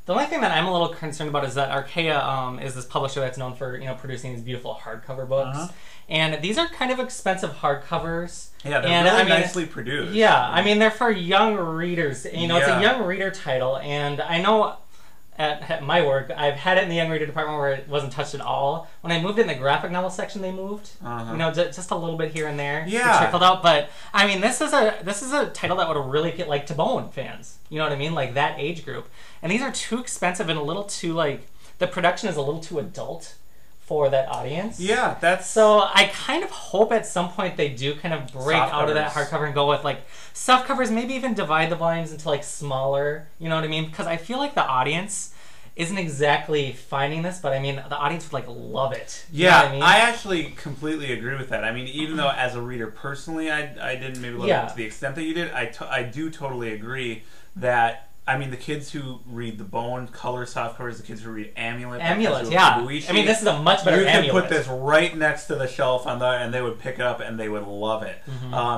The only thing that I'm a little concerned about is that Archaea is this publisher that's known for producing these beautiful hardcover books, and these are kind of expensive hardcovers. Yeah, they're really nicely produced. Yeah, I mean they're for young readers. It's a young reader title, and I know at my work I've had it in the young reader department where it wasn't touched at all. When I moved it in the graphic novel section, they moved. Just a little bit here and there. Yeah, trickled out. But I mean, this is a title that would really get like to Bone fans. You know what I mean? Like that age group. And these are too expensive and a little too the production is a little too adult for that audience. Yeah, that's... So I kind of hope at some point they do kind of break out of that hardcover and go with soft covers, maybe even divide the volumes into smaller, you know what I mean? Because I feel like the audience isn't exactly finding this, but I mean, the audience would love it. You know what I mean? I actually completely agree with that. I mean, even though as a reader personally, I didn't maybe love it to the extent that you did, I do totally agree that, I mean, the kids who read the Bone color softcovers, the kids who read Amulet, yeah. I mean, this is a much better Amulet. You could put this right next to the shelf and they would pick it up and they would love it.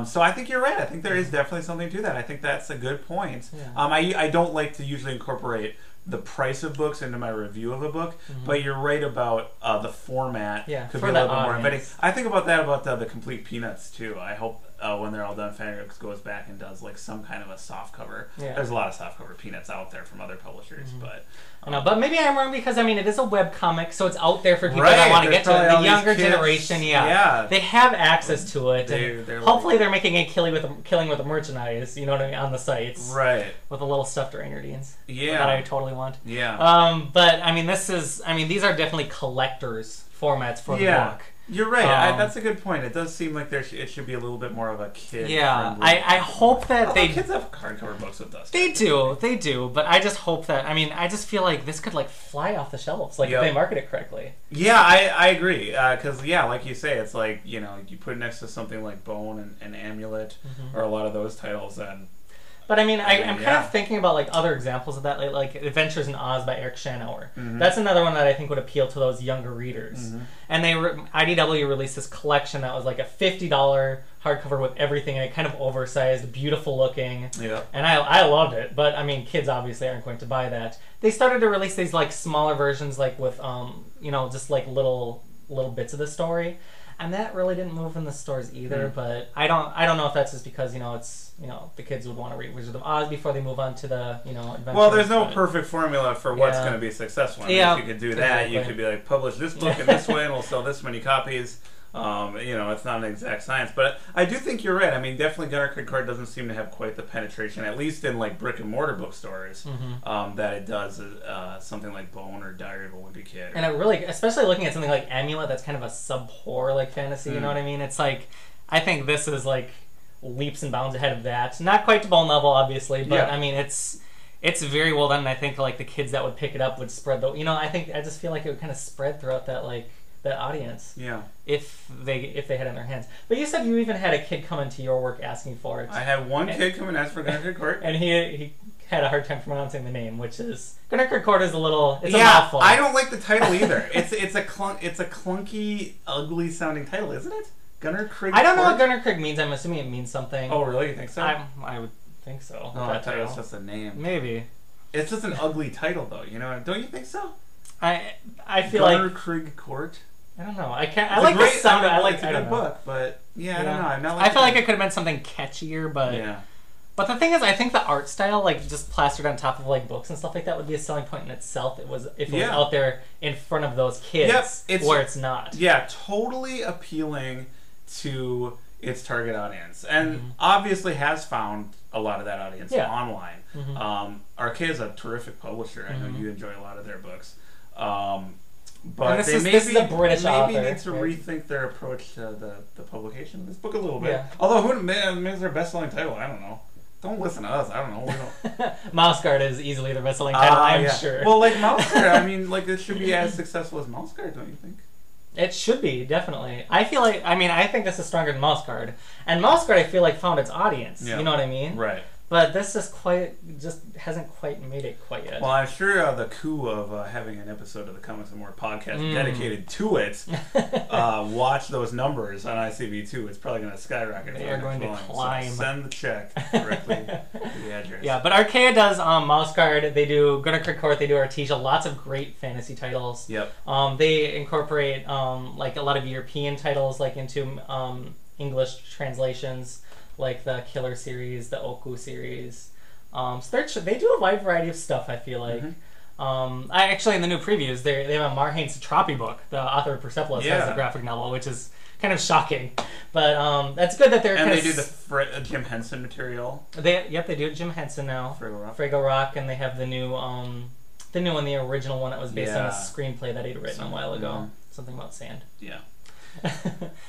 So I think you're right. I think there is definitely something to that. I think that's a good point. Yeah. I don't like to usually incorporate the price of books into my review of a book, but you're right about the format could be a little bit more inviting. I think about that about the Complete Peanuts too. I hope when they're all done, Fangraphs goes back and does some kind of a soft cover. There's a lot of soft cover Peanuts out there from other publishers, but but maybe I'm wrong because I mean it is a web comic, so it's out there for people that want to get to it. The younger generation, they have access to it, and hopefully they're making a killing with the merchandise. You know what I mean, on the sites, right? With a little stuffed Reindeers, that I totally want. But I mean, these are definitely collectors formats for the book. You're right. That's a good point. It does seem like it should be a little bit more of a kid. Yeah, I hope that kids have hardcover books with us. They do. But I just hope that. I mean, I just feel like this could fly off the shelves, if they market it correctly. Yeah, I agree. Because like you say, it's you put it next to something like Bone and Amulet or a lot of those titles, and. But I mean, I'm kind of thinking about other examples of that, like Adventures in Oz by Eric Schanauer. That's another one that I think would appeal to those younger readers. And IDW released this collection that was a $50 hardcover with everything in it, kind of oversized, beautiful looking. Yeah. And I loved it, but I mean, kids obviously aren't going to buy that. They started to release these smaller versions, with just little bits of the story. And that really didn't move in the stores either, but I don't know if that's just because it's the kids would want to read Wizard of Oz before they move on to the adventures. Well, there's no perfect formula for what's going to be successful. I mean, if you could do that, you could be publish this book in this way, and we'll sell this many copies. It's not an exact science, but I do think you're right. I mean, definitely Gunnerkrigg card doesn't seem to have quite the penetration, at least in brick and mortar bookstores, that it does something like Bone or Diary of a Wimpy Kid. And it really, especially looking at something like Amulet, that's kind of a sub-horror fantasy. You know what I mean? It's I think this is leaps and bounds ahead of that. Not quite to Bone level, obviously, but I mean it's very well done. And I think the kids that would pick it up would spread the. I just feel like it would kind of spread throughout that that audience. Yeah. If they had it in their hands. But you said you even had a kid come into your work asking for it. I had one kid come and ask for Gunnerkrigg Court. And he had a hard time pronouncing the name, which is Gunnerkrigg Court is a mouthful. I don't like the title either. it's a clunky, ugly sounding title, isn't it? Gunnerkrigg. I don't know what Gunnerkrigg means. I'm assuming it means something. Oh, really? You think so? I would think so. Oh, I thought it was just a name. Maybe. It's just an ugly title, though. Don't you think so? I feel Gunnerkrigg Court. I don't know. I like the sound. I like a good book, but I don't know. I'm not. I feel like it could have been something catchier, but But the thing is, I think the art style, just plastered on top of books and stuff like that, would be a selling point in itself. If it was out there in front of those kids, where it's not. Yeah, totally appealing to its target audience, and obviously has found a lot of that audience online. Archaea is a terrific publisher. I know you enjoy a lot of their books. But this is a British author. Maybe need to rethink their approach to the publication of this book a little bit. Although, who is their best-selling title? I don't know. Don't listen to us. I don't know. We don't. Mouseguard is easily the best-selling title, I'm sure. Well, Mouseguard, I mean, it should be as successful as Mouseguard, don't you think? It should be, definitely. I feel I think this is stronger than Mouseguard. And Mouseguard, I feel found its audience. Yeah. You know what I mean? Right. But this just hasn't quite made it quite yet. Well, I'm sure the coup of having an episode of the Comics and More podcast dedicated to it, watch those numbers on ICV2. It's probably going to skyrocket. They are going to climb. So send the check directly to the address. Yeah, but Archaea does Mouse Guard. They do Gunnerkrigg Court. They do Artesia. Lots of great fantasy titles. Yep. They incorporate like a lot of European titles like into English translations, like the Killer series, the Oku series. So they do a wide variety of stuff, I feel like. I actually, in the new previews, they have a Marhain Satrapi book. The author of Persepolis has a graphic novel, which is kind of shocking. But that's good that they're and they do the Jim Henson material. They do Jim Henson now. Fraggle Rock, and they have the new one, the original one that was based on a screenplay that he'd written a while ago. Something about sand. Yeah.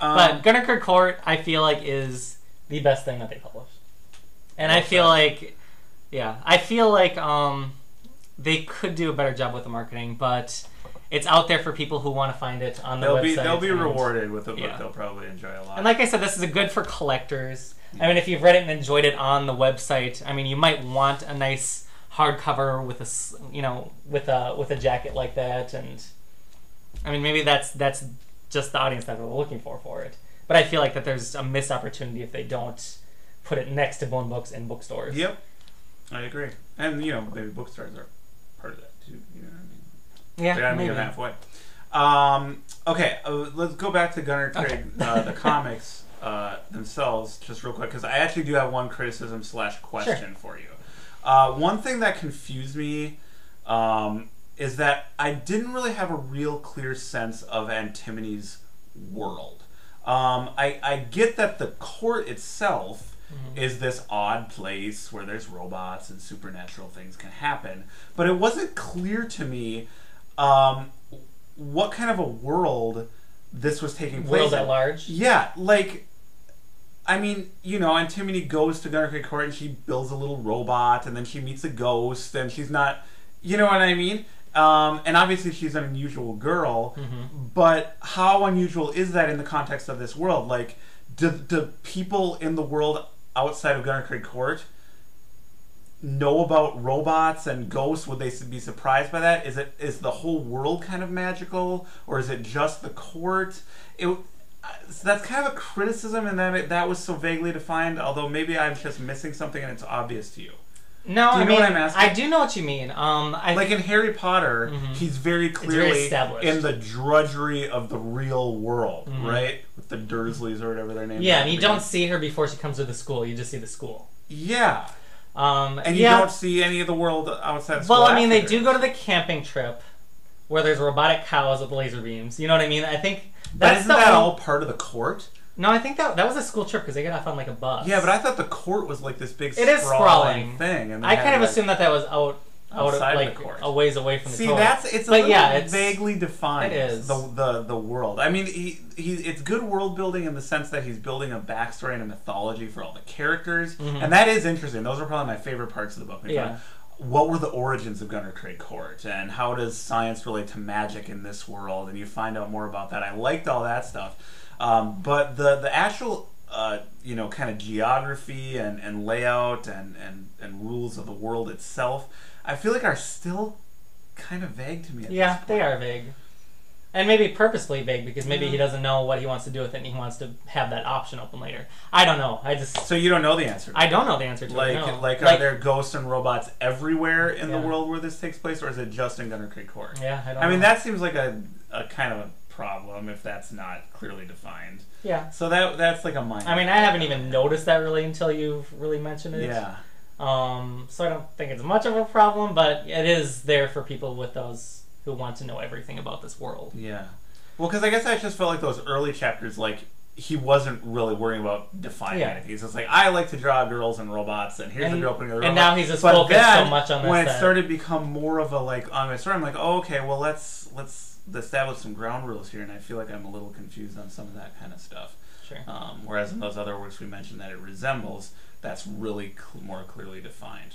But Gunnerkrigg Court, I feel like, is the best thing that they published. And I feel like, they could do a better job with the marketing, but it's out there for people who want to find it on the website. They'll be rewarded with a book they'll probably enjoy a lot. And like I said, this is good for collectors. I mean, if you've read it and enjoyed it on the website, I mean, you might want a nice hardcover with a jacket like that, and I mean, maybe that's just the audience that we're looking for it. But I feel like that there's a missed opportunity if they don't put it next to Bone Books in bookstores. Yep, I agree. And maybe bookstores are part of that too. You know what I mean? Yeah, they gotta meet it halfway. Okay, let's go back to Gunnerkrigg, the comics themselves, just real quick, because I actually do have one criticism / question for you. One thing that confused me is that I didn't really have a real clear sense of Antimony's world. I get that the court itself is this odd place where there's robots and supernatural things can happen, but it wasn't clear to me what kind of a world this was taking place in. World at large? Yeah, like, I mean, Antimony goes to Gunnerkrigg Court and she builds a little robot, and then she meets a ghost, and she's not, you know what I mean? And obviously she's an unusual girl, but how unusual is that in the context of this world? Like, do people in the world outside of Gunnerkrigg Court know about robots and ghosts? Would they be surprised by that? Is the whole world kind of magical, or is it just the court? So that's kind of a criticism, and that was so vaguely defined, although maybe I'm just missing something and it's obvious to you. No, do you know what I'm asking? I do know what you mean. Like in Harry Potter, he's very clearly established in the drudgery of the real world, right? With the Dursleys or whatever their names are. Yeah, and you don't see her before she comes to the school. You just see the school. Yeah. And you don't see any of the world outside school. Well, I mean, they do go to the camping trip where there's robotic cows with laser beams. You know what I mean? I think But isn't that all part of the court? No, I think that was a school trip because they got off on like a bus. Yeah, but I thought the court was like this big sprawling thing. And I kind of assumed that was outside like the court, a ways away from the court. See, it's a little vaguely defined. It is the world. I mean, it's good world building in the sense that he's building a backstory and a mythology for all the characters, and that is interesting. Those are probably my favorite parts of the book. What were the origins of Gunnerkrigg Court, and how does science relate to magic in this world? And you find out more about that. I liked all that stuff. But the actual kind of geography and layout and rules of the world itself, I feel like are still kind of vague to me at this point. They are vague. And maybe purposely vague, because maybe he doesn't know what he wants to do with it and he wants to have that option open later. I don't know. So you don't know the answer to I don't know the answer to it, no. Like, are there ghosts and robots everywhere in the world where this takes place, or is it just in Gunnerkrigg Court? Yeah, I don't know. I mean, that seems like a kind of a problem if that's not clearly defined. Yeah. So that's like a minor. I mean, I haven't even noticed that really until you've really mentioned it. Yeah. So I don't think it's much of a problem, but it is there for people with those who want to know everything about this world. Yeah. Well, because I guess I just felt like those early chapters, like, he wasn't really worrying about defining anything. He's just like, I like to draw girls and robots, and here's a girl putting a robot. And now he's just focused so much on this. When it started to become more of a, like, on my story, I'm like, oh, okay, well, let's establish some ground rules here, and I feel like I'm a little confused on some of that kind of stuff. Sure. Whereas in those other works we mentioned that it resembles, that's really more clearly defined.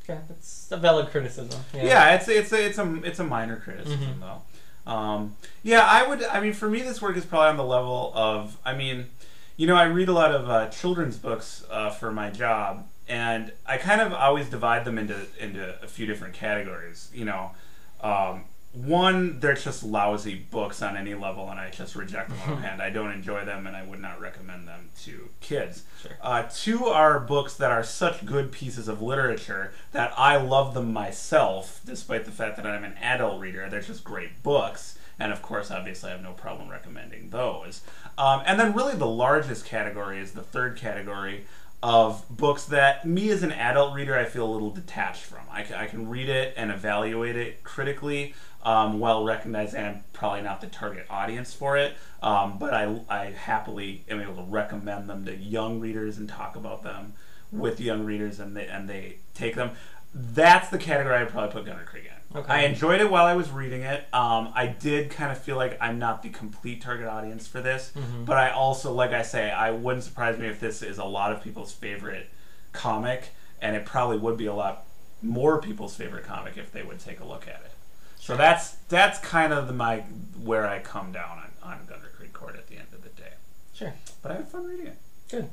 Okay, that's a valid criticism. Yeah, it's a minor criticism though. I mean, for me, this work is probably on the level of, I mean, You know, I read a lot of children's books for my job, and I kind of always divide them into a few different categories. You know, one, they're just lousy books on any level, and I just reject them offhand. I don't enjoy them, and I would not recommend them to kids. Sure. Two are books that are such good pieces of literature that I love them myself, despite the fact that I'm an adult reader. They're just great books, and of course, obviously, I have no problem recommending those. And then really the largest category is the third category of books that me as an adult reader I feel a little detached from. I can read it and evaluate it critically, while recognizing I'm probably not the target audience for it, but I happily am able to recommend them to young readers and talk about them with young readers, and they take them. That's the category I'd probably put Gunnerkrigg in. Okay. I enjoyed it while I was reading it. I did kind of feel like I'm not the complete target audience for this, but I also, like I say, I wouldn't surprise me if this is a lot of people's favorite comic, and it probably would be a lot more people's favorite comic if they would take a look at it. So that's kind of where I come down on Gunnerkrigg Court at the end of the day. Sure. But I had fun reading it. Good.